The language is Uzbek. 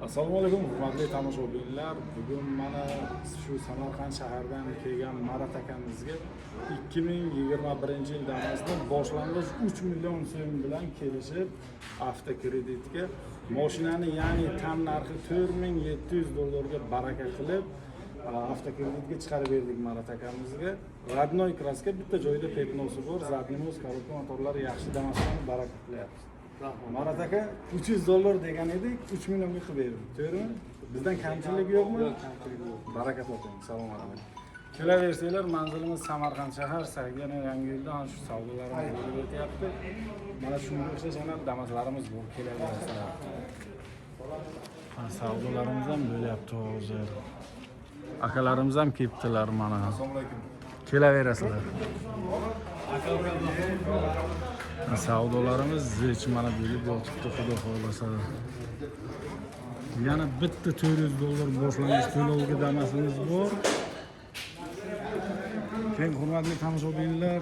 Assalomu alaykum, hurmatli tomoshabinlar. Bugun mana shu Samarqand shaharidan kelgan Marat akamizga 2021-yil damasida boshlang'ich 3 million so'm bilan kelishib avtokreditga mashinani, ya'ni tan narxi $4700 ga baraka qilib avtokreditga chiqarib berdik Marat akamizga. Radnoy kraska bitta joyda petnosi bor, zadniy moz, korobka motorlari yaxshi damasdan baraka qilyapmiz. Marat aka $300 degan edik, 3 millionga qilib berdim. To'g'rimi? Bizdan kamchilik yo'qmi? Yo'q, kamchilik yo'q. Baraka toping. Salom alaykum. Kelaversanglar, manzilimiz Samarqand shahar, Sagana Yangiyo'lda ana shu savdolarimiz bo'lib o'tyapti. Mana shunga o'xshash yana damaslarimiz bor, kelaversanglar. Savdolarimiz ham bo'lyapti hozir. Akalarimiz ham kelibdilar mana. Assalomu alaykum. Kelaverasizlar. Savdolarimiz zich mana bo'lib yotibdi, xudo xolasa. Yana bitta $400 boshlang'ich to'lovga damasimiz bor. Keng hurmatli tomoshabinlar,